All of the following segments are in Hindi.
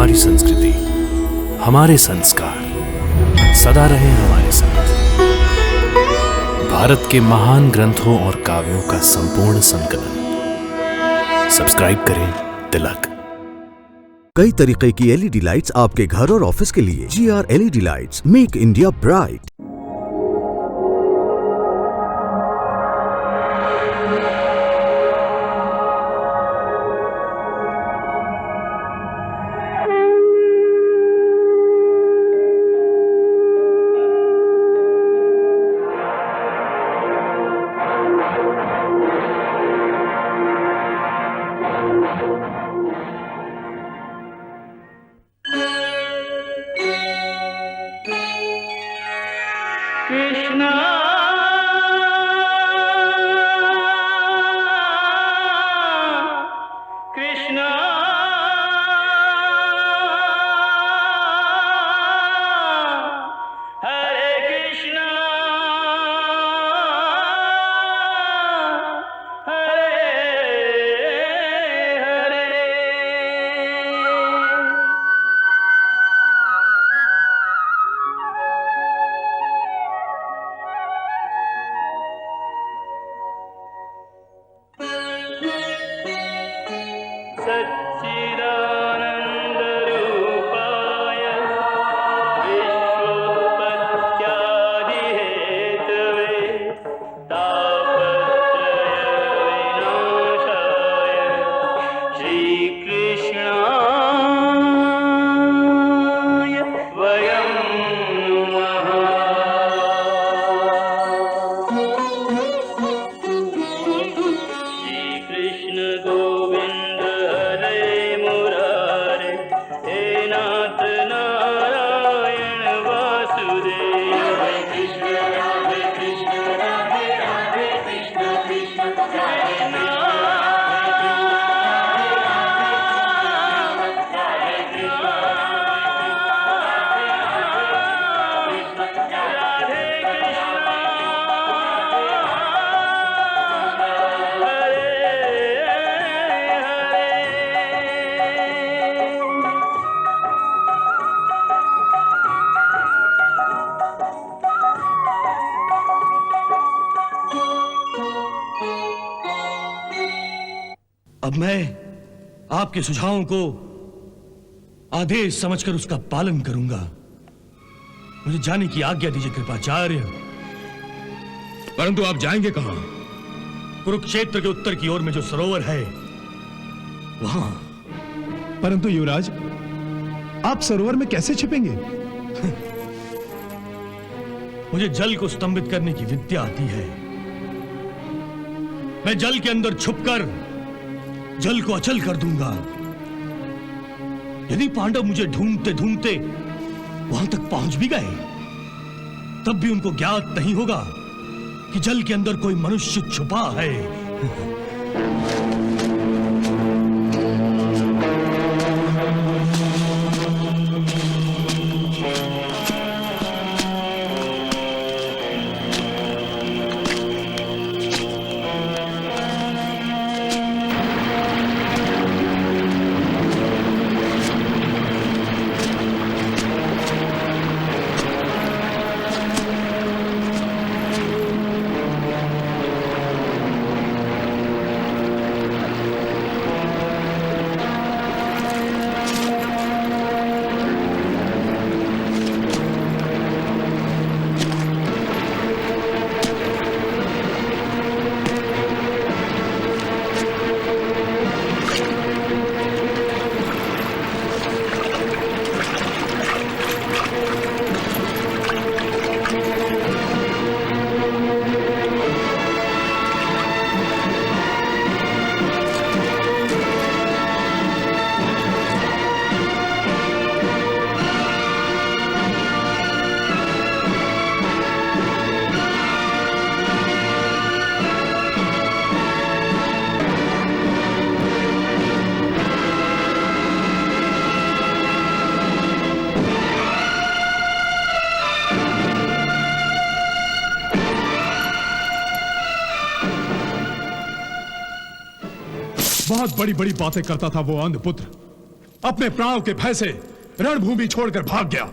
हमारी संस्कृति, हमारे संस्कार सदा रहे हमारे साथ। भारत के महान ग्रंथों और काव्यों का संपूर्ण संकलन। सब्सक्राइब करें तिलक। कई तरीके की एलईडी लाइट्स आपके घर और ऑफिस के लिए। GR LED lights, make India bright. Krishna Krishna Hare Krishna Hare Hare. सच्चिदानन्दरूपाय विश्वोत्पत्त्यादिहेतवे तापत्रयविनाशाय श्रीकृष्णाय वयं नमः। श्रीकृष्ण गोविंद हरे मुरारे, हे नाथ नारायण वासुदेव। हरे कृष्ण राधे कृष्ण राधे राधे कृष्ण कृष्ण हरे अब मैं आपके सुझावों को आदेश समझकर उसका पालन करूंगा। मुझे जाने की आज्ञा दीजिए कृपाचार्य। परंतु आप जाएंगे कहां? कुरुक्षेत्र के उत्तर की ओर में जो सरोवर है वहां। परंतु युवराज, आप सरोवर में कैसे छिपेंगे? मुझे जल को स्तंभित करने की विद्या आती है। मैं जल के अंदर छुपकर जल को अचल कर दूंगा। यदि पांडव मुझे ढूंढते ढूंढते वहां तक पहुंच भी गए, तब भी उनको ज्ञात नहीं होगा कि जल के अंदर कोई मनुष्य छुपा है। बहुत बड़ी बड़ी बातें करता था वो अंधपुत्र, अपने प्राणों के भय से रणभूमि छोड़कर भाग गया।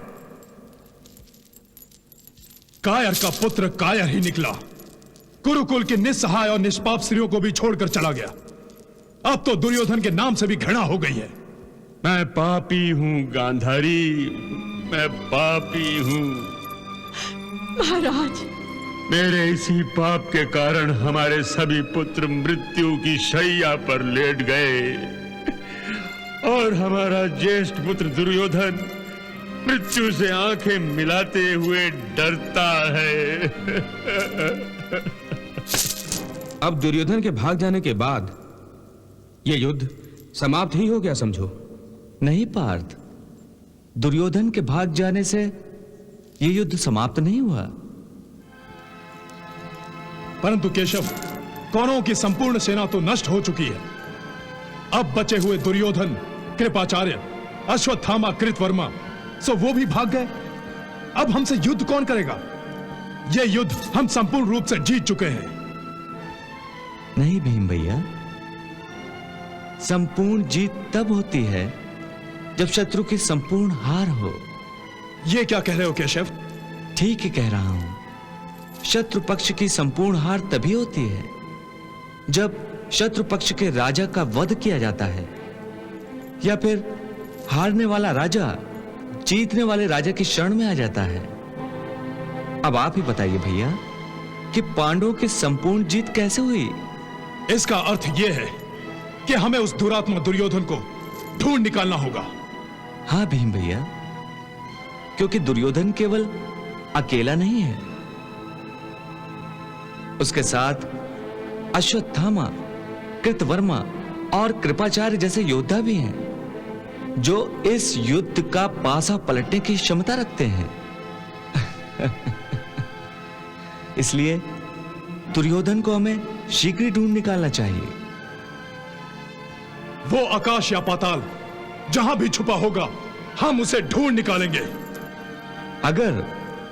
कायर का पुत्र कायर ही निकला, कुरुकुल की निस्सहाय और निष्पाप स्त्रियों को भी छोड़कर चला गया। अब तो दुर्योधन के नाम से भी घृणा हो गई है। मैं पापी हूं गांधारी, मैं पापी हूं। महाराज, मेरे इसी पाप के कारण हमारे सभी पुत्र मृत्यु की शैया पर लेट गए और हमारा ज्येष्ठ पुत्र दुर्योधन मृत्यु से आंखें मिलाते हुए डरता है। अब दुर्योधन के भाग जाने के बाद यह युद्ध समाप्त ही हो गया समझो। नहीं पार्थ, दुर्योधन के भाग जाने से यह युद्ध समाप्त नहीं हुआ। परंतु केशव, कौरवों की संपूर्ण सेना तो नष्ट हो चुकी है। अब बचे हुए दुर्योधन, कृपाचार्य, अश्वत्थामा, कृतवर्मा, सो वो भी भाग गए। अब हमसे युद्ध कौन करेगा? यह युद्ध हम संपूर्ण रूप से जीत चुके हैं। नहीं भीम भैया, संपूर्ण जीत तब होती है जब शत्रु की संपूर्ण हार हो। यह क्या कह रहे हो केशव? ठीक ही कह रहा हूं। शत्रु पक्ष की संपूर्ण हार तभी होती है जब शत्रु पक्ष के राजा का वध किया जाता है, या फिर हारने वाला राजा जीतने वाले राजा की शरण में आ जाता है। अब आप ही बताइए भैया कि पांडवों की संपूर्ण जीत कैसे हुई? इसका अर्थ यह है कि हमें उस दुरात्मा दुर्योधन को ढूंढ निकालना होगा। हां भीम भैया, क्योंकि दुर्योधन केवल अकेला नहीं है, उसके साथ अश्वत्थामा, कृतवर्मा और कृपाचार्य जैसे योद्धा भी हैं जो इस युद्ध का पासा पलटने की क्षमता रखते हैं। इसलिए दुर्योधन को हमें शीघ्र ही ढूंढ निकालना चाहिए। वो आकाश या पाताल जहां भी छुपा होगा, हम उसे ढूंढ निकालेंगे। अगर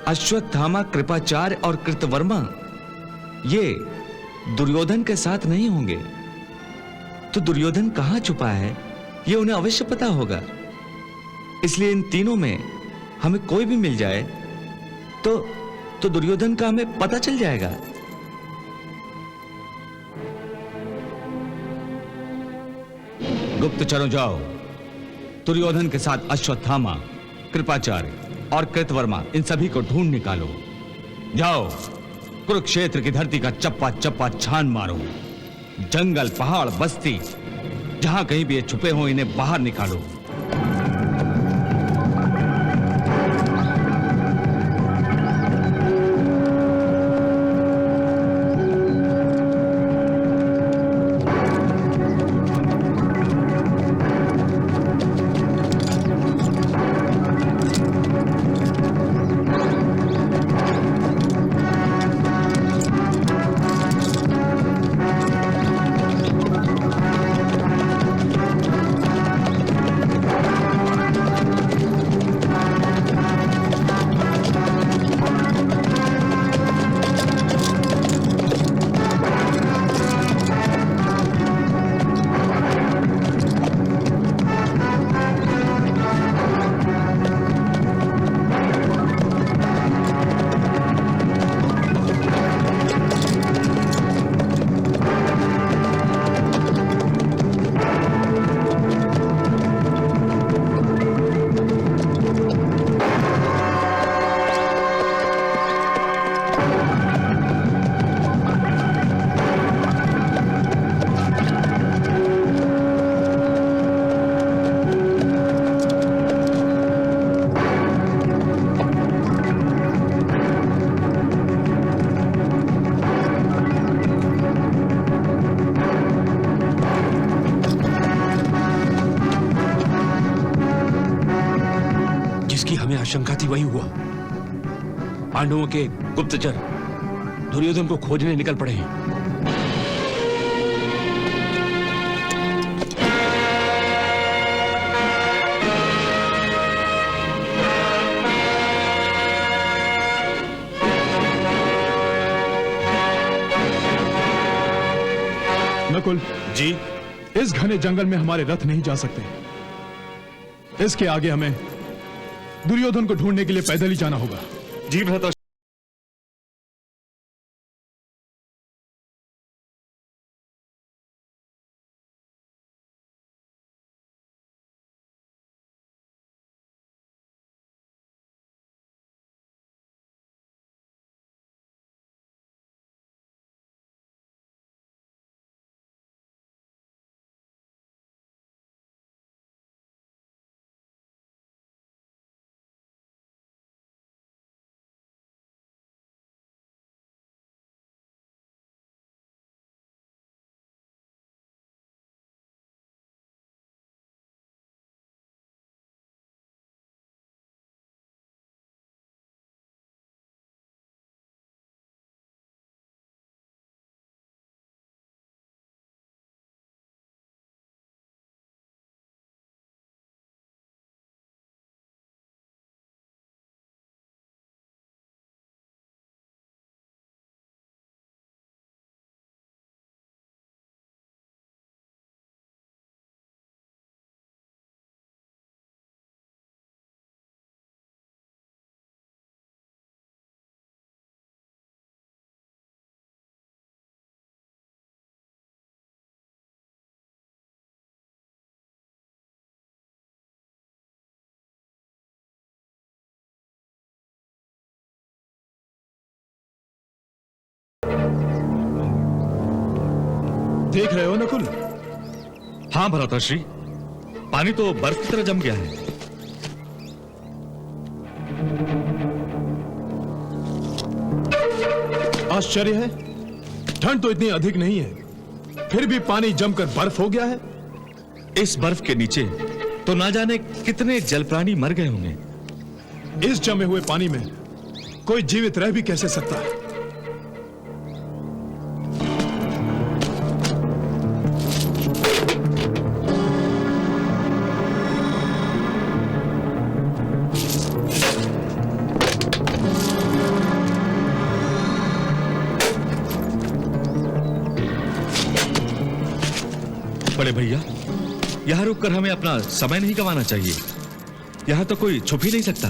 अश्वत्थामा, कृपाचार्य और कृतवर्मा ये दुर्योधन के साथ नहीं होंगे तो दुर्योधन कहां छुपा है ये उन्हें अवश्य पता होगा। इसलिए इन तीनों में हमें कोई भी मिल जाए तो दुर्योधन का हमें पता चल जाएगा। गुप्तचरों, जाओ दुर्योधन के साथ अश्वत्थामा, कृपाचार्य और कृतवर्मा, इन सभी को ढूंढ निकालो। जाओ कुरुक्षेत्र की धरती का चप्पा चप्पा छान मारो। जंगल, पहाड़, बस्ती, जहां कहीं भी ये छुपे हो इन्हें बाहर निकालो। आशंका थी वही हुआ। पांडवों के गुप्तचर दुर्योधन को खोजने निकल पड़े हैं। नकुल जी, इस घने जंगल में हमारे रथ नहीं जा सकते। इसके आगे हमें दुर्योधन को ढूंढने के लिए पैदल ही जाना होगा। जी भ्राता। देख रहे हो नकुल? हाँ भ्राताश्री, पानी तो बर्फ की तरह जम गया है। आश्चर्य है, ठंड तो इतनी अधिक नहीं है, फिर भी पानी जमकर बर्फ हो गया है। इस बर्फ के नीचे तो ना जाने कितने जल प्राणी मर गए होंगे। इस जमे हुए पानी में कोई जीवित रह भी कैसे सकता है? बड़े भैया, यहां रुककर हमें अपना समय नहीं गंवाना चाहिए। यहां तो कोई छुप ही नहीं सकता।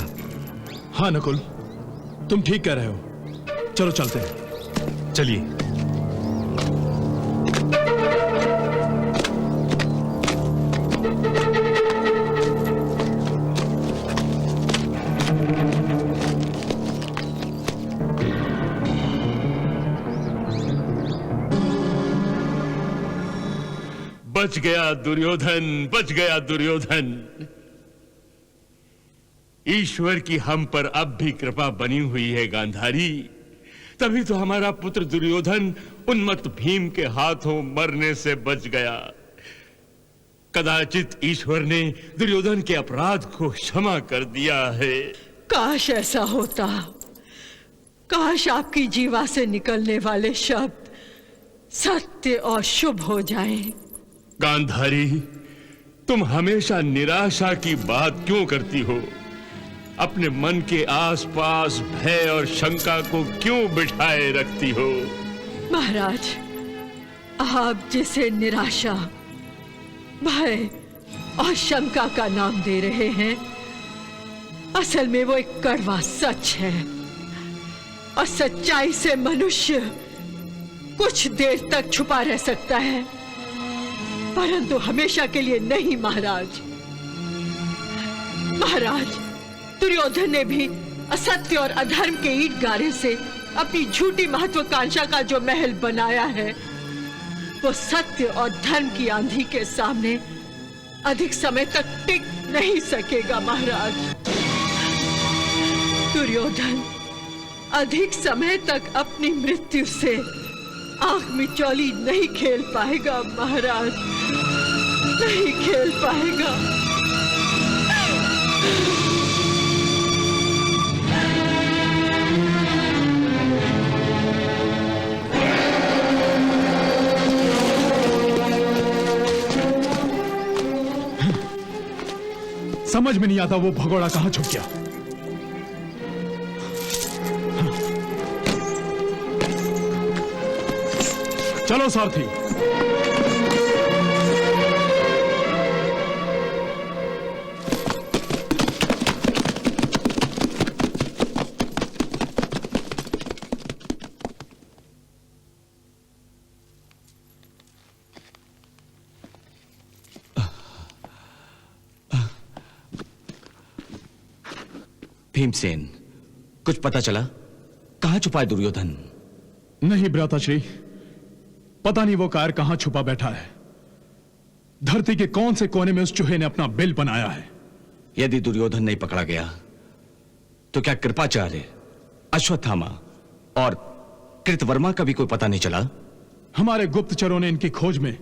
हाँ नकुल, तुम ठीक कह रहे हो। चलो चलते हैं। चलिए। बच गया दुर्योधन, बच गया दुर्योधन। ईश्वर की हम पर अब भी कृपा बनी हुई है गांधारी। तभी तो हमारा पुत्र दुर्योधन उन्मत्त भीम के हाथों मरने से बच गया। कदाचित ईश्वर ने दुर्योधन के अपराध को क्षमा कर दिया है। काश ऐसा होता। काश आपकी जीवा से निकलने वाले शब्द सत्य और शुभ हो जाएं। गांधारी, तुम हमेशा निराशा की बात क्यों करती हो? अपने मन के आसपास भय और शंका को क्यों बिठाए रखती हो? महाराज, आप जिसे निराशा, भय और शंका का नाम दे रहे हैं, असल में वो एक कड़वा सच है। और सच्चाई से मनुष्य कुछ देर तक छुपा रह सकता है, परंतु हमेशा के लिए नहीं। महाराज, महाराज, दुर्योधन ने भी असत्य और अधर्म के ईंट गारे से अपनी झूठी महत्वाकांक्षा का जो महल बनाया है, वो सत्य और धर्म की आंधी के सामने अधिक समय तक टिक नहीं सकेगा। महाराज, दुर्योधन अधिक समय तक अपनी मृत्यु से आंख मिचौली नहीं खेल पाएगा। महाराज, नहीं खेल पाएगा। समझ में नहीं आता वो भगोड़ा कहां छुप गया। चलो सारथी। भीमसेन, कुछ पता चला? कहां छुपा है दुर्योधन? नहीं भ्राताश्री, पता नहीं वो कायर कहां छुपा बैठा है। धरती के कौन से कोने में उस चूहे ने अपना बिल बनाया है। यदि दुर्योधन नहीं पकड़ा गया तो क्या कृपाचार्य, अश्वत्थामा और कृतवर्मा का भी कोई पता नहीं चला? हमारे गुप्तचरों ने इनकी खोज में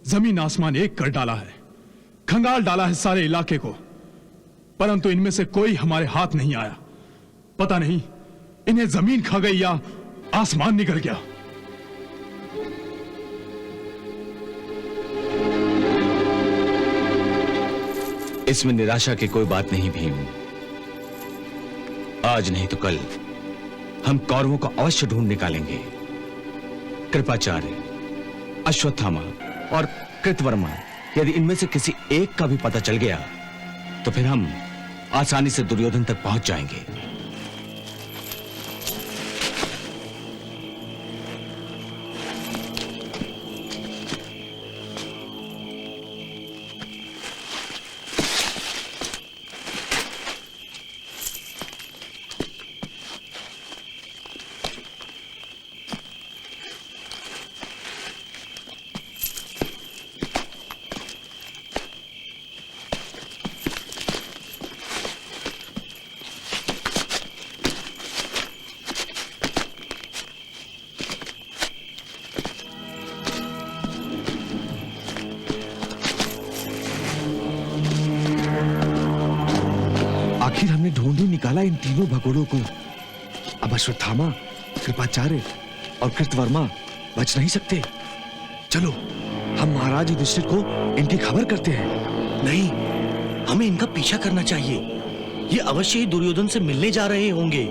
जमीन आसमान एक कर डाला है, खंगाल डाला है सारे इलाके को, परंतु इनमें से कोई हमारे हाथ नहीं आया। पता नहीं इन्हें जमीन खा गई या आसमान निकल गया। इसमें निराशा की कोई बात नहीं भीम। आज नहीं तो कल हम कौरवों को अवश्य ढूंढ निकालेंगे। कृपाचार्य, अश्वत्थामा और कृतवर्मा, यदि इनमें से किसी एक का भी पता चल गया तो फिर हम आसानी से दुर्योधन तक पहुंच जाएंगे। आखिर हमने ढूंढ ही निकाला इन तीनों भगोड़ों को। अब अश्वत्थामा, कृपाचार्य और कृतवर्मा बच नहीं सकते। चलो हम महाराज युधिष्ठिर को इनकी खबर करते हैं। नहीं, हमें इनका पीछा करना चाहिए। ये अवश्य ही दुर्योधन से मिलने जा रहे होंगे।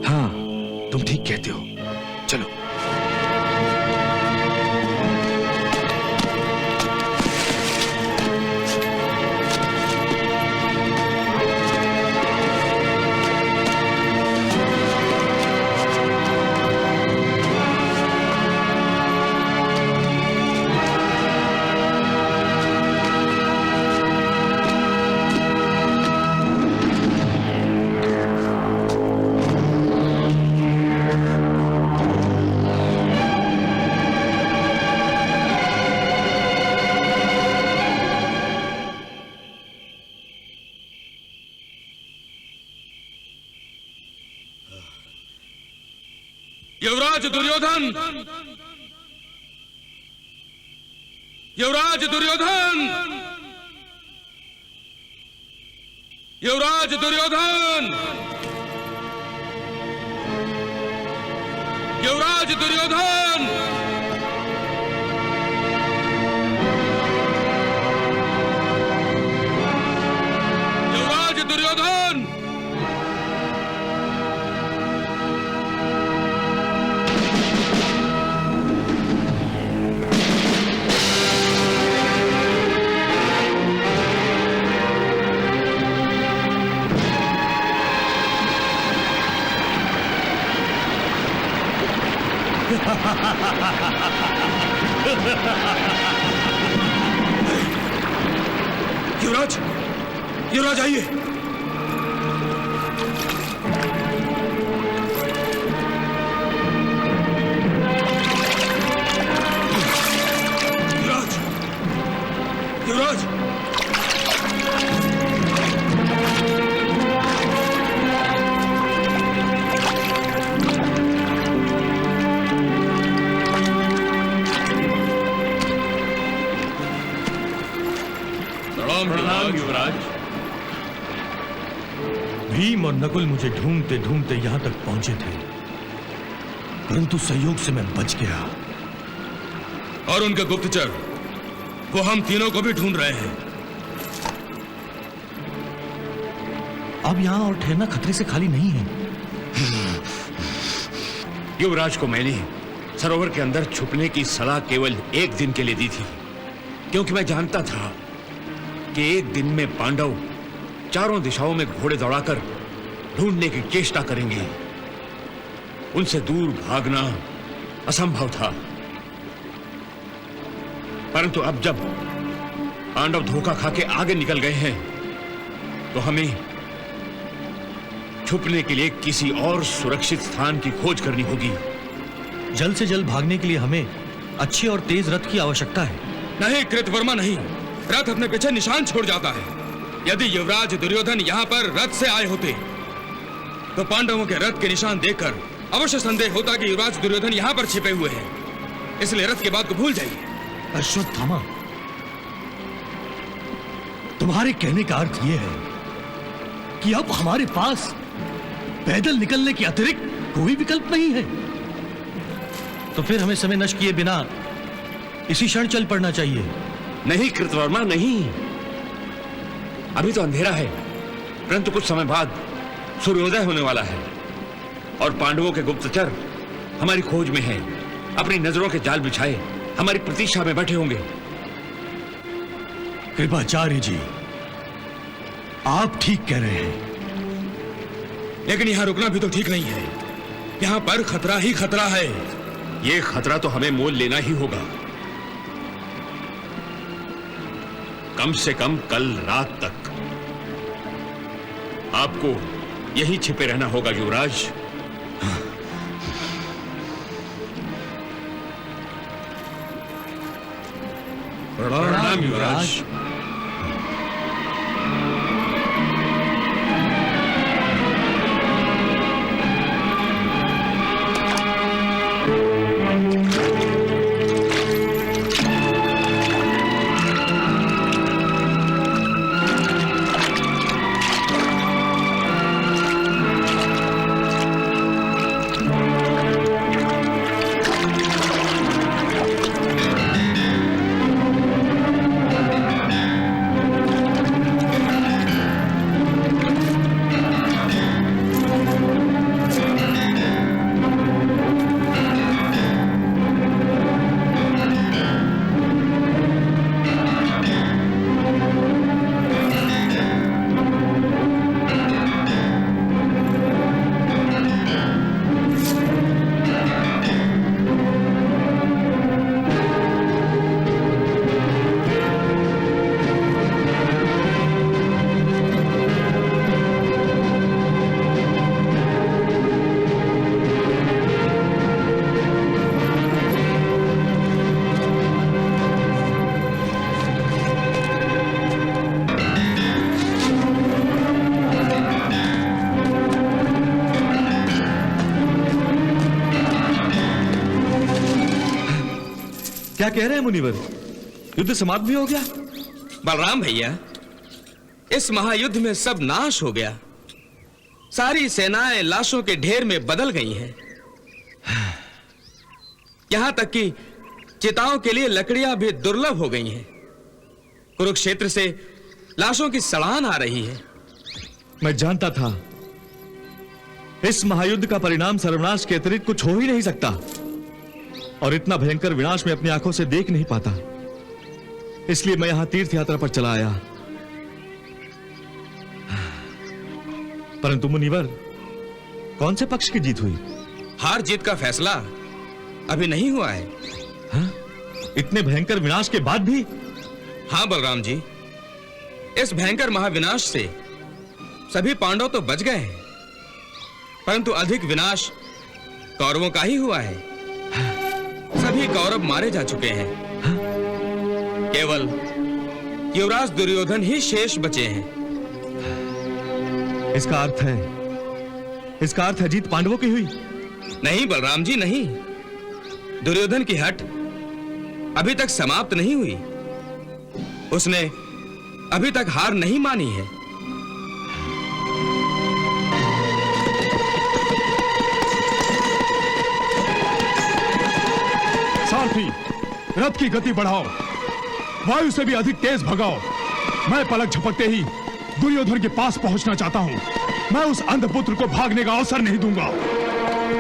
हाँ, तुम ठीक कहते हो। चलो। युवराज दुर्योधन! युवराज दुर्योधन! युवराज दुर्योधन! युवराज दुर्योधन! युवराज दुर्योधन! युवराज, युवराज आइए। युवराज, युवराज! प्रणाम युवराज। भीम और नकुल मुझे ढूंढते ढूंढते यहां तक पहुंचे थे, परंतु संयोग से मैं बच गया। और उनके गुप्तचर, वो हम तीनों को भी ढूंढ रहे हैं। अब यहाँ और ठहरना खतरे से खाली नहीं है। युवराज को मैंने सरोवर के अंदर छुपने की सलाह केवल एक दिन के लिए दी थी, क्योंकि मैं जानता था कि एक दिन में पांडव चारों दिशाओं में घोड़े दौड़ाकर ढूंढने की चेष्टा करेंगे। उनसे दूर भागना असंभव था। परंतु अब जब पांडव धोखा खा के आगे निकल गए हैं, तो हमें छुपने के लिए किसी और सुरक्षित स्थान की खोज करनी होगी। जल्द से जल्द भागने के लिए हमें अच्छे और तेज रथ की आवश्यकता है। नहीं कृतवर्मा नहीं, रथ अपने पीछे निशान छोड़ जाता है। यदि युवराज दुर्योधन यहाँ पर रथ से आए होते तो पांडवों के रथ के निशान देखकर अवश्य संदेह होता कि युवराज दुर्योधन यहाँ पर छिपे हुए हैं। इसलिए रथ की बात को भूल जाइए। अश्वत्थामा, तुम्हारे कहने का अर्थ यह है कि अब हमारे पास पैदल निकलने के अतिरिक्त कोई विकल्प नहीं है। तो फिर हमें समय नष्ट किए बिना इसी क्षण चल पड़ना चाहिए। नहीं कृतवर्मा नहीं, अभी तो अंधेरा है, परंतु कुछ समय बाद सूर्योदय होने वाला है और पांडवों के गुप्तचर हमारी खोज में हैं। अपनी नजरों के जाल बिछाए हमारी प्रतीक्षा में बैठे होंगे। कृपाचार्य जी, आप ठीक कह रहे हैं, लेकिन यहाँ रुकना भी तो ठीक नहीं है। यहाँ पर खतरा ही खतरा है। ये खतरा तो हमें मोल लेना ही होगा। कम से कम कल रात तक आपको यहीं छिपे रहना होगा युवराज। प्रणाम युवराज। क्या कह रहे हैं मुनिवर? युद्ध समाप्त भी हो गया? बलराम भैया, इस महायुद्ध में सब नाश हो गया। सारी सेनाएं लाशों के ढेर में बदल गई हैं। यहां तक कि चिताओं के लिए लकड़ियां भी दुर्लभ हो गई हैं। कुरुक्षेत्र से लाशों की सड़ान आ रही है। मैं जानता था इस महायुद्ध का परिणाम सर्वनाश के अतिरिक्त कुछ हो ही नहीं सकता, और इतना भयंकर विनाश मैं अपनी आंखों से देख नहीं पाता। इसलिए मैं यहां तीर्थ यात्रा पर चला आया। परंतु मुनिवर, कौन से पक्ष की जीत हुई? हार जीत का फैसला अभी नहीं हुआ है। हा? इतने भयंकर विनाश के बाद भी? हां बलराम जी, इस भयंकर महाविनाश से सभी पांडव तो बच गए हैं, परंतु अधिक विनाश कौरवों का ही हुआ है। सभी कौरव मारे जा चुके हैं। केवल युवराज दुर्योधन ही शेष बचे हैं। इसका अर्थ है जीत पांडवों की हुई? नहीं बलराम जी नहीं, दुर्योधन की हट अभी तक समाप्त नहीं हुई। उसने अभी तक हार नहीं मानी है। सारथी, रथ की गति बढ़ाओ, वायु से भी अधिक तेज भगाओ। मैं पलक झपकते ही दुर्योधन के पास पहुंचना चाहता हूं। मैं उस अंधपुत्र को भागने का अवसर नहीं दूंगा।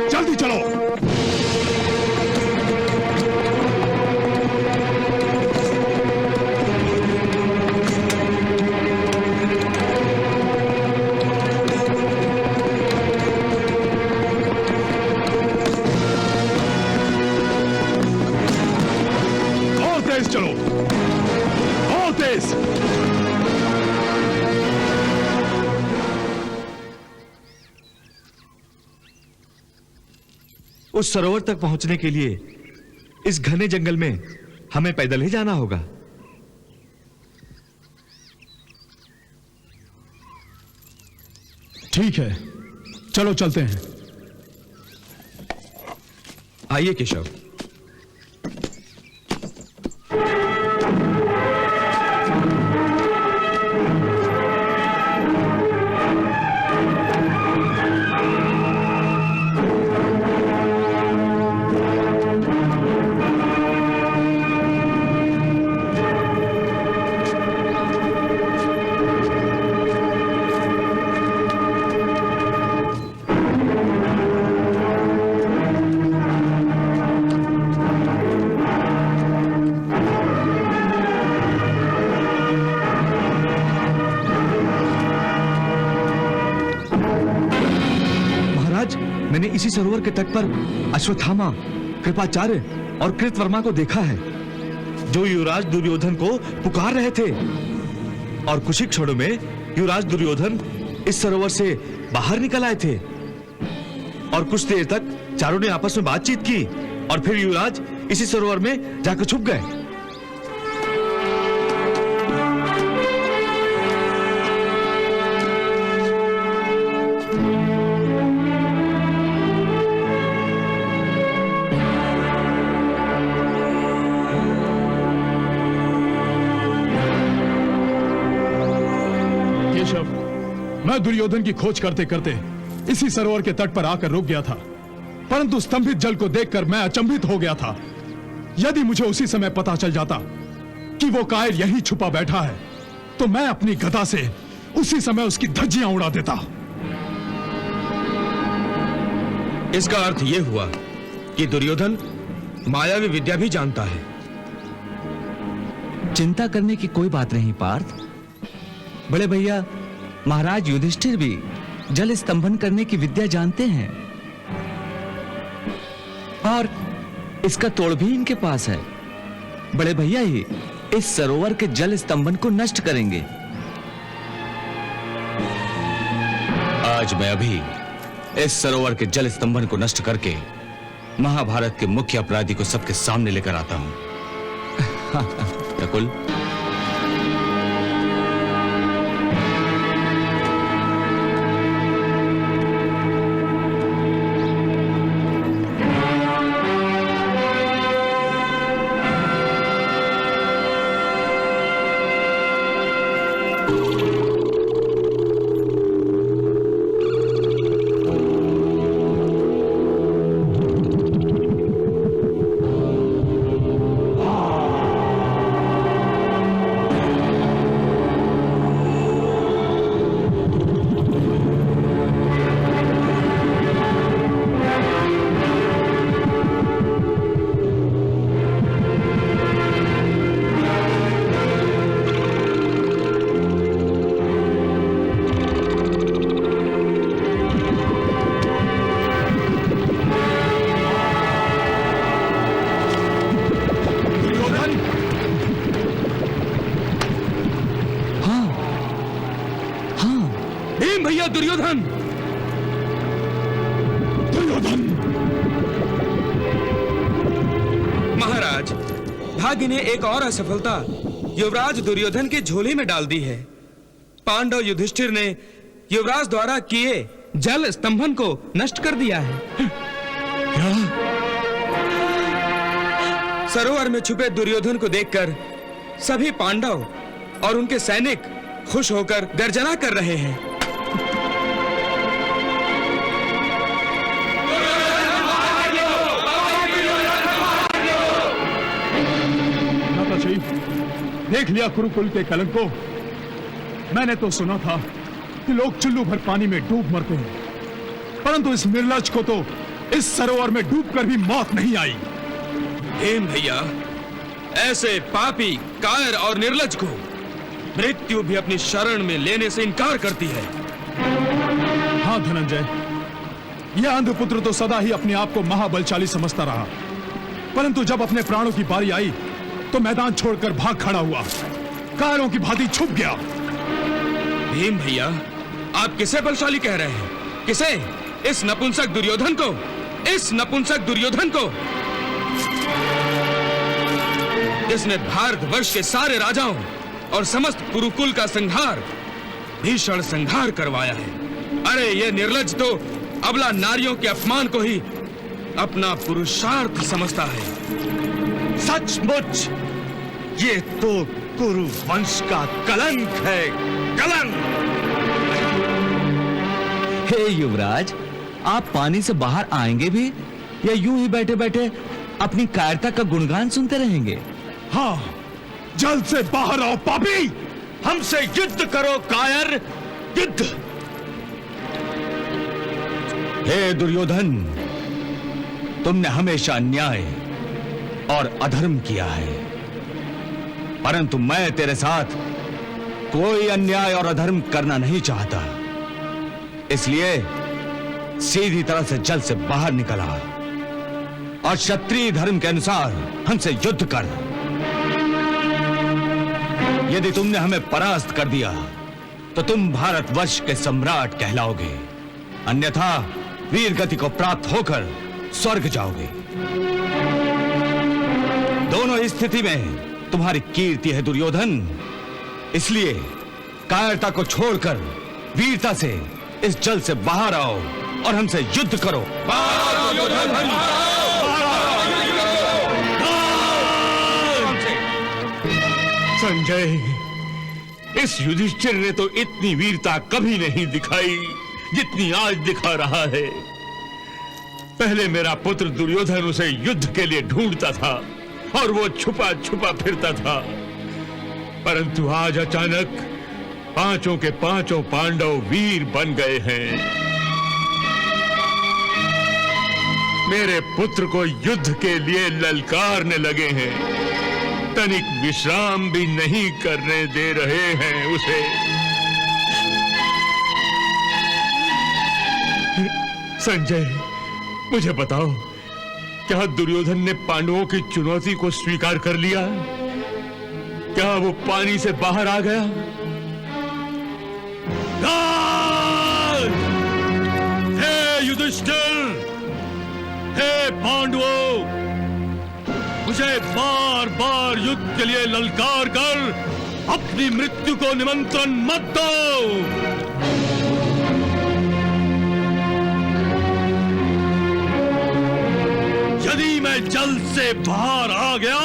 जल्दी चलो। और तेज चलो, और तेज। उस सरोवर तक पहुंचने के लिए इस घने जंगल में हमें पैदल ही जाना होगा। ठीक है, चलो चलते हैं। आइए केशव। मैंने इसी सरोवर के तट पर अश्वत्थामा, कृपाचार्य और कृतवर्मा को देखा है, जो युवराज दुर्योधन को पुकार रहे थे। और कुछ ही क्षणों में युवराज दुर्योधन इस सरोवर से बाहर निकल आए थे और कुछ देर तक चारों ने आपस में बातचीत की और फिर युवराज इसी सरोवर में जाकर छुप गए। मैं दुर्योधन की खोज करते करते इसी सरोवर के तट पर आकर रुक गया था, परंतु स्तंभित जल को देखकर मैं अचंभित हो गया था। यदि मुझे उसी समय पता चल जाता कि वो कायर यहीं छुपा बैठा है, तो मैं अपनी गदा से उसी समय उसकी धज्जियां उड़ा देता। इसका अर्थ यह हुआ कि दुर्योधन मायावी विद्या भी जानता है। चिंता करने की कोई बात नहीं पार्थ। बड़े भैया महाराज युधिष्ठिर भी जल स्तंभन करने की विद्या जानते हैं और इसका तोड़ भी इनके पास है। बड़े भैया ही इस सरोवर के जल स्तंभन को नष्ट करेंगे। आज मैं अभी इस सरोवर के जल स्तंभन को नष्ट करके महाभारत के मुख्य अपराधी को सबके सामने लेकर आता हूं। नकुल, दुर्योधन! दुर्योधन! महाराज, भाग्य ने एक और असफलता युवराज दुर्योधन के झोले में डाल दी है। पांडव युधिष्ठिर ने युवराज द्वारा किए जल स्तंभन को नष्ट कर दिया है। क्या? सरोवर में छुपे दुर्योधन को देखकर सभी पांडव और उनके सैनिक खुश होकर गर्जना कर रहे हैं। देख लिया कुरुकुल के कलंक को। मैंने तो सुना था कि लोग चुल्लू भर पानी में डूब मरते हैं, परंतु इस निर्लज को तो इस सरोवर में डूबकर भी मौत नहीं आई। हेम भैया, ऐसे पापी, कायर और निर्लज को मृत्यु भी अपनी शरण में लेने से इनकार करती है। हाँ धनंजय, यह अंधपुत्र तो सदा ही अपने आप को महाबलशाली समझता रहा, परंतु जब अपने प्राणों की बारी आई तो मैदान छोड़कर भाग खड़ा हुआ, कायरों की भांति छुप गया। भीम भैया, आप किसे बलशाली कह रहे हैं? किसे? इस नपुंसक दुर्योधन को? इस नपुंसक दुर्योधन को, जिसने भारतवर्ष के सारे राजाओं और समस्त कुरुकुल का संहार, भीषण संहार करवाया है। अरे ये निर्लज्ज तो अबला नारियों के अपमान को ही अपना पुरुषार्थ समझता है। सचमुच ये तो कुरु वंश का कलंक है, कलंक। हे युवराज, आप पानी से बाहर आएंगे भी या यूं ही बैठे बैठे अपनी कायरता का गुणगान सुनते रहेंगे? हाँ, जल्द से बाहर आओ पापी। हमसे युद्ध करो कायर, युद्ध। हे दुर्योधन, तुमने हमेशा अन्याय और अधर्म किया है, परंतु मैं तेरे साथ कोई अन्याय और अधर्म करना नहीं चाहता। इसलिए सीधी तरह से जल से बाहर निकला और क्षत्रिय धर्म के अनुसार हमसे युद्ध कर। यदि तुमने हमें परास्त कर दिया तो तुम भारतवर्ष के सम्राट कहलाओगे, अन्यथा वीर गति को प्राप्त होकर स्वर्ग जाओगे। दोनों स्थिति में तुम्हारी कीर्ति है दुर्योधन। इसलिए कायरता को छोड़कर वीरता से इस जल से बाहर आओ और हमसे युद्ध करो। संजय, इस युधिष्ठिर ने तो इतनी वीरता कभी नहीं दिखाई जितनी आज दिखा रहा है। पहले मेरा पुत्र दुर्योधन उसे युद्ध के लिए ढूंढता था और वो छुपा छुपा फिरता था, परंतु आज अचानक पांचों के पांचों पांडव वीर बन गए हैं। मेरे पुत्र को युद्ध के लिए ललकारने लगे हैं, तनिक विश्राम भी नहीं करने दे रहे हैं उसे। संजय, मुझे बताओ, क्या दुर्योधन ने पांडवों की चुनौती को स्वीकार कर लिया? क्या वो पानी से बाहर आ गया? हे युधिष्ठिर, हे पांडवों, मुझे बार बार युद्ध के लिए ललकार कर अपनी मृत्यु को निमंत्रण मत दो। यदि मैं जल से बाहर आ गया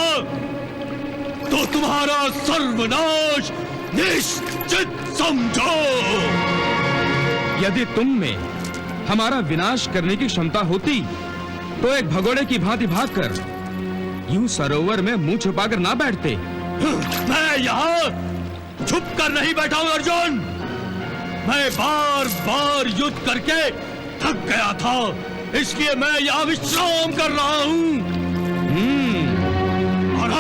तो तुम्हारा सर्वनाश निश्चित समझो। यदि तुम में हमारा विनाश करने की क्षमता होती तो एक भगोड़े की भांति भागकर यूं सरोवर में मुंह छुपाकर ना बैठते। मैं यहाँ छुप कर नहीं बैठा हूं अर्जुन। मैं बार बार युद्ध करके थक गया था, इसलिए मैं यहाँ विश्राम कर रहा हूँ। और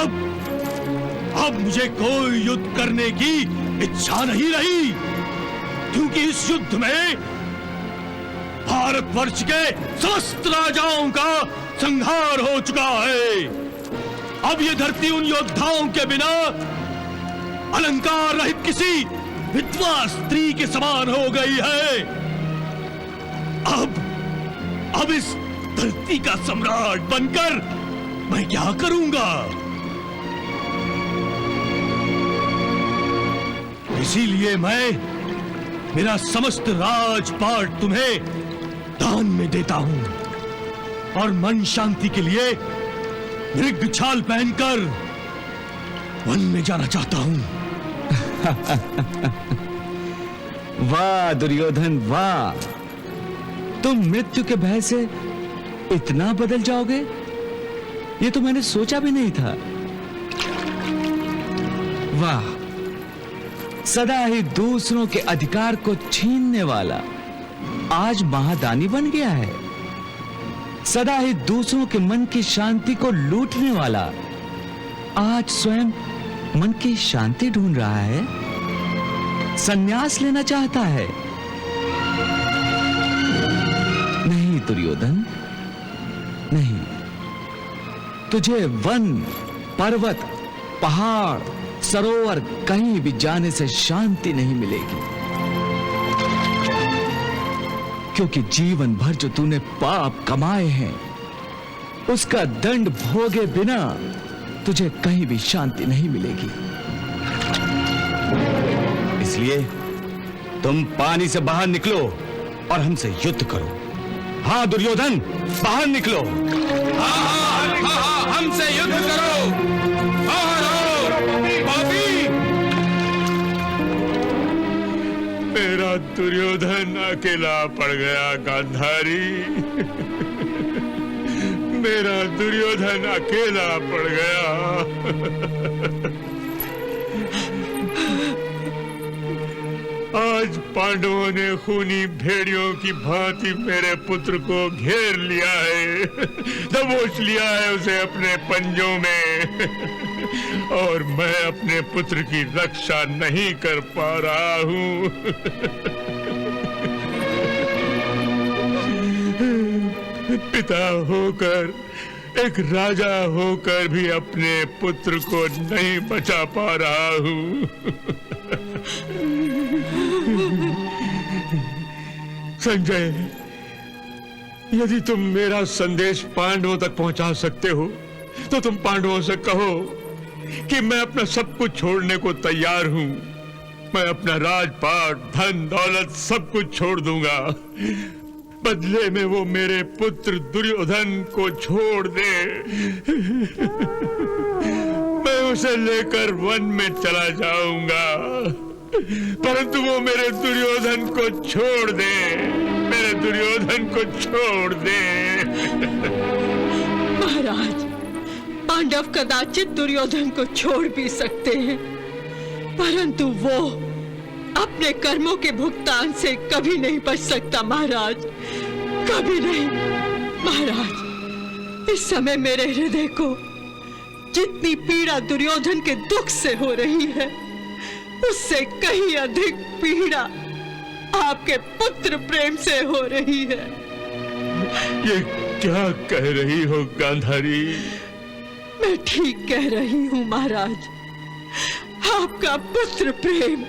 अब मुझे कोई युद्ध करने की इच्छा नहीं रही, क्योंकि इस युद्ध में भारतवर्ष के समस्त राजाओं का संहार हो चुका है। अब ये धरती उन योद्धाओं के बिना अलंकार रहित किसी विधवा स्त्री के समान हो गई है। अब इस धरती का सम्राट बनकर मैं क्या करूंगा? इसीलिए मैं मेरा समस्त राजपाट तुम्हें दान में देता हूं और मन शांति के लिए मृग छाल पहनकर वन में जाना चाहता हूं। वाह दुर्योधन वाह, तुम मृत्यु के भय से इतना बदल जाओगे, ये तो मैंने सोचा भी नहीं था। वाह, सदा ही दूसरों के अधिकार को छीनने वाला आज महादानी बन गया है। सदा ही दूसरों के मन की शांति को लूटने वाला आज स्वयं मन की शांति ढूंढ रहा है, संन्यास लेना चाहता है। नहीं दुर्योधन, नहीं, तुझे वन, पर्वत, पहाड़, सरोवर कहीं भी जाने से शांति नहीं मिलेगी, क्योंकि जीवन भर जो तूने पाप कमाए हैं उसका दंड भोगे बिना तुझे कहीं भी शांति नहीं मिलेगी। इसलिए तुम पानी से बाहर निकलो और हमसे युद्ध करो। हाँ दुर्योधन, बाहर निकलो। हमसे युद्ध करो। बाहर आओ पापी। मेरा दुर्योधन अकेला पड़ गया गांधारी। मेरा दुर्योधन अकेला पड़ गया। आज पांडवों ने खूनी भेड़ियों की भांति मेरे पुत्र को घेर लिया है, दबोच लिया है उसे अपने पंजों में, और मैं अपने पुत्र की रक्षा नहीं कर पा रहा हूं। पिता होकर, एक राजा होकर भी अपने पुत्र को नहीं बचा पा रहा हूं। संजय, यदि तुम मेरा संदेश पांडवों तक पहुंचा सकते हो तो तुम पांडवों से कहो कि मैं अपना सब कुछ छोड़ने को तैयार हूं। मैं अपना राजपाट, धन दौलत सब कुछ छोड़ दूंगा। बदले में वो मेरे पुत्र दुर्योधन को छोड़ दे। मैं उसे लेकर वन में चला जाऊंगा, परंतु वो मेरे दुर्योधन को छोड़ दे। मेरे दुर्योधन को छोड़ दे। महाराज, पांडव कदाचित दुर्योधन को छोड़ भी सकते हैं, परंतु वो अपने कर्मों के भुगतान से कभी नहीं बच सकता। महाराज, कभी नहीं। महाराज, इस समय मेरे हृदय को जितनी पीड़ा दुर्योधन के दुख से हो रही है, उससे कहीं अधिक पीड़ा आपके पुत्र प्रेम से हो रही है। ये क्या कह रही हो गांधारी? मैं ठीक कह रही हूँ महाराज। आपका पुत्र प्रेम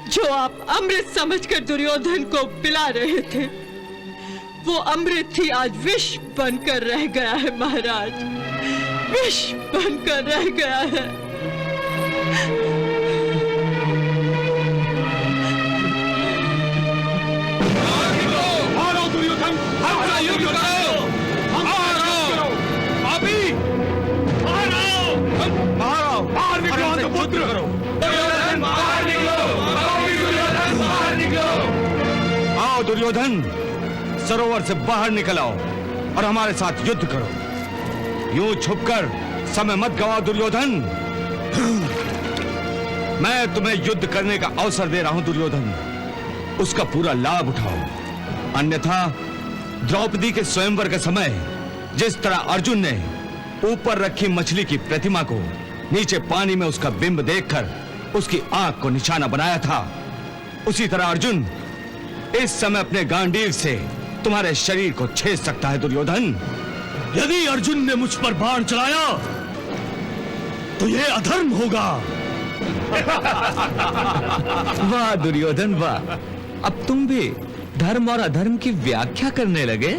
जो आप अमृत समझकर दुर्योधन को पिला रहे थे, वो अमृत ही आज विष बनकर रह गया है महाराज। विष बनकर रह गया है। आओ दुर्योधन, सरोवर से बाहर निकल आओ और हमारे साथ युद्ध करो। यूं छुपकर समय मत गवाओ दुर्योधन। मैं तुम्हें युद्ध करने का अवसर दे रहा हूं दुर्योधन, उसका पूरा लाभ उठाओ। अन्यथा द्रौपदी के स्वयंवर के समय जिस तरह अर्जुन ने ऊपर रखी मछली की प्रतिमा को नीचे पानी में उसका बिंब देखकर उसकी आंख को निशाना बनाया था, उसी तरह अर्जुन इस समय अपने गांडीव से तुम्हारे शरीर को छेद सकता है दुर्योधन। यदि अर्जुन ने मुझ पर बाण चलाया तो यह अधर्म होगा। वाह दुर्योधन वाह, अब तुम भी धर्म और अधर्म की व्याख्या करने लगे।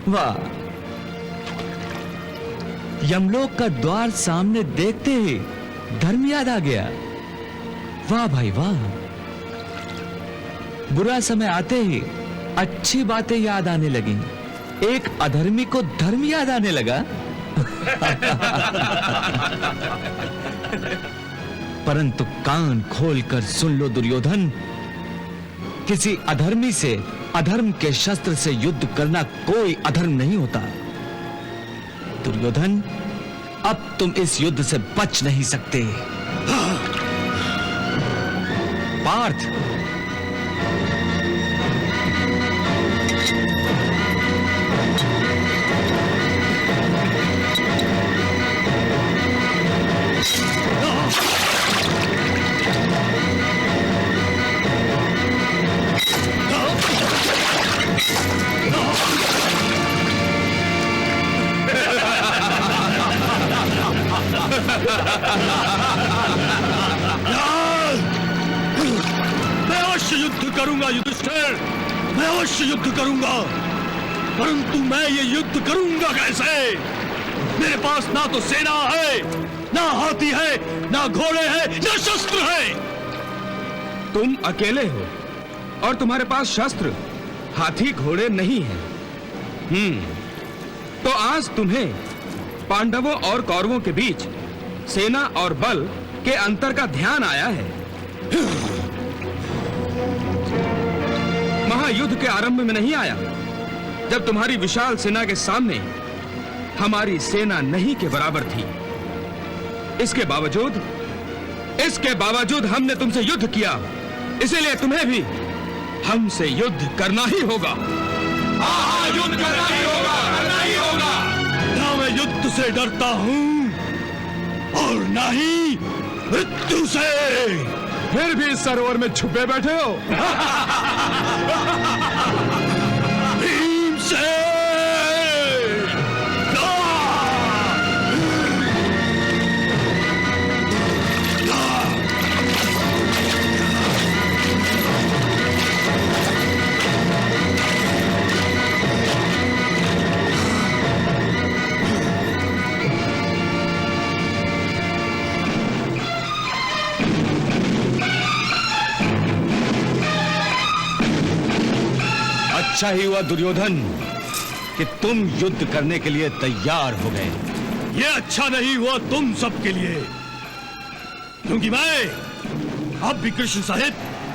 वाह, यमलोक का द्वार सामने देखते ही धर्म याद आ गया। वाह भाई वाह, बुरा समय आते ही अच्छी बातें याद आने लगी। एक अधर्मी को धर्म याद आने लगा। परंतु कान खोलकर सुन लो दुर्योधन, किसी अधर्मी से अधर्म के शस्त्र से युद्ध करना कोई अधर्म नहीं होता। दुर्योधन, अब तुम इस युद्ध से बच नहीं सकते। पार्थ, मैं अवश्य युद्ध करूंगा युधिष्ठिर, मैं अवश्य युद्ध करूंगा, परंतु मैं ये युद्ध करूंगा कैसे? मेरे पास ना तो सेना है, ना हाथी है, ना घोड़े हैं, ना शस्त्र है। तुम अकेले हो और तुम्हारे पास शस्त्र, हाथी, घोड़े नहीं है। तो आज तुम्हें पांडवों और कौरवों के बीच सेना और बल के अंतर का ध्यान आया है। महायुद्ध के आरंभ में नहीं आया, जब तुम्हारी विशाल सेना के सामने हमारी सेना नहीं के बराबर थी। इसके बावजूद हमने तुमसे युद्ध किया, इसीलिए तुम्हें भी हमसे युद्ध करना ही होगा। युद्ध करना ही होगा, करना ही होगा। ना मैं युद्ध से डरता हूं और ना ही मृत्यु से। फिर भी इस सरोवर में छुपे बैठे हो। भीमसेन! अच्छा ही हुआ दुर्योधन कि तुम युद्ध करने के लिए तैयार हो गए। ये अच्छा नहीं हुआ तुम सबके लिए, क्योंकि मैं अब भी कृष्ण साहिब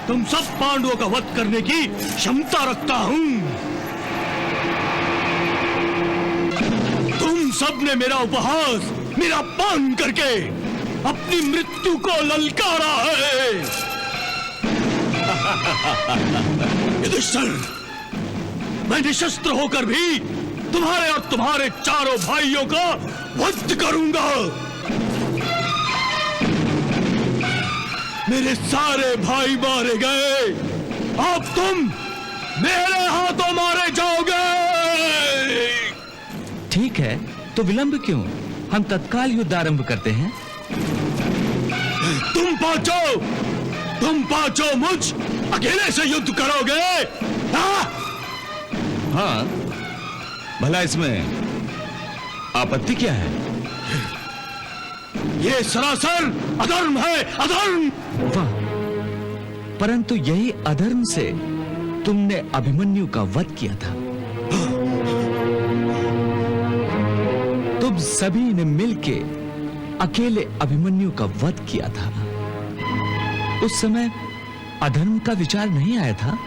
तुम सब पांडवों का वध करने की क्षमता रखता हूं। तुम सब ने मेरा उपहास, मेरा पान करके अपनी मृत्यु को ललकारा है। युधिष्ठिर, मैं निशस्त्र होकर भी तुम्हारे और तुम्हारे चारों भाइयों का वध करूंगा। मेरे सारे भाई मारे गए, अब तुम मेरे हाथों मारे जाओगे। ठीक है, तो विलंब क्यों? हम तत्काल युद्ध आरंभ करते हैं। तुम पांचों मुझ अकेले से युद्ध करोगे? हाँ, भला इसमें आपत्ति क्या है? ये सरासर अधर्म है, अधर्म। वाह, परंतु यही अधर्म से तुमने अभिमन्यु का वध किया था। तुम सभी ने मिलके अकेले अभिमन्यु का वध किया था। उस समय अधर्म का विचार नहीं आया था।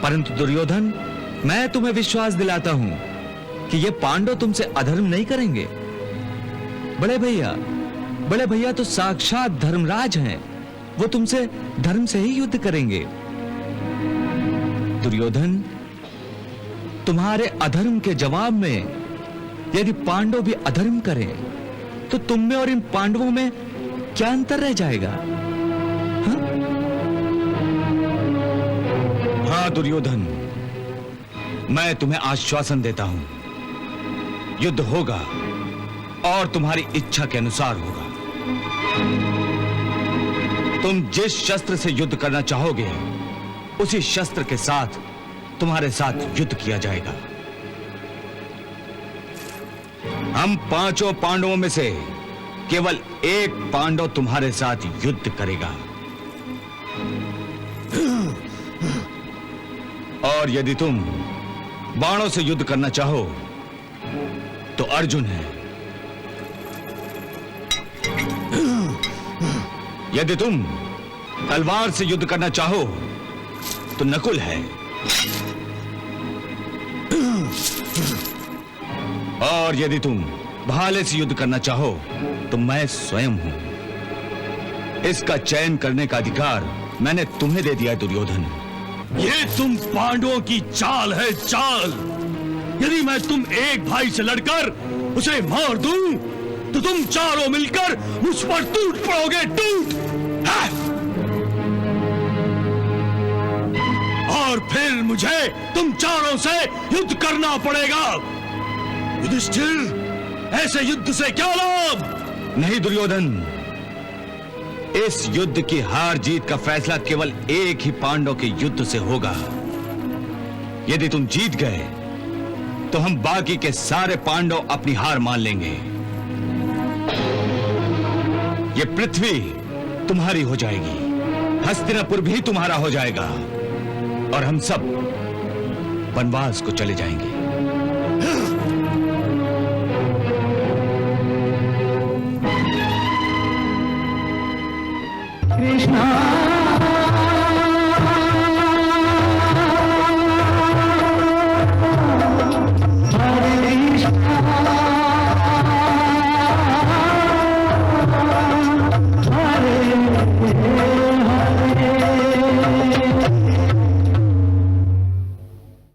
परंतु दुर्योधन, मैं तुम्हें विश्वास दिलाता हूं कि ये पांडव तुमसे अधर्म नहीं करेंगे। बड़े भैया तो साक्षात धर्मराज हैं। वो तुमसे धर्म से ही युद्ध करेंगे। दुर्योधन, तुम्हारे अधर्म के जवाब में यदि पांडव भी अधर्म करें तो तुम में और इन पांडवों में क्या अंतर रह जाएगा? हाँ दुर्योधन, मैं तुम्हें आश्वासन देता हूं, युद्ध होगा और तुम्हारी इच्छा के अनुसार होगा। तुम जिस शस्त्र से युद्ध करना चाहोगे उसी शस्त्र के साथ तुम्हारे साथ युद्ध किया जाएगा। हम पांचों पांडवों में से केवल एक पांडव तुम्हारे साथ युद्ध करेगा। और यदि तुम बाणों से युद्ध करना चाहो तो अर्जुन है। यदि तुम तलवार से युद्ध करना चाहो तो नकुल है। और यदि तुम भाले से युद्ध करना चाहो तो मैं स्वयं हूं। इसका चयन करने का अधिकार मैंने तुम्हें दे दिया है दुर्योधन। ये तुम पांडवों की चाल है, चाल। यदि मैं तुम एक भाई से लड़कर उसे मार दूं तो तुम चारों मिलकर मुझ पर टूट पड़ोगे, टूट। और फिर मुझे तुम चारों से युद्ध करना पड़ेगा। युधिष्ठिर, ऐसे युद्ध से क्या लाभ? नहीं दुर्योधन, इस युद्ध की हार जीत का फैसला केवल एक ही पांडव के युद्ध से होगा। यदि तुम जीत गए तो हम बाकी के सारे पांडव अपनी हार मान लेंगे। ये पृथ्वी तुम्हारी हो जाएगी, हस्तिनापुर भी तुम्हारा हो जाएगा और हम सब वनवास को चले जाएंगे। कृष्णा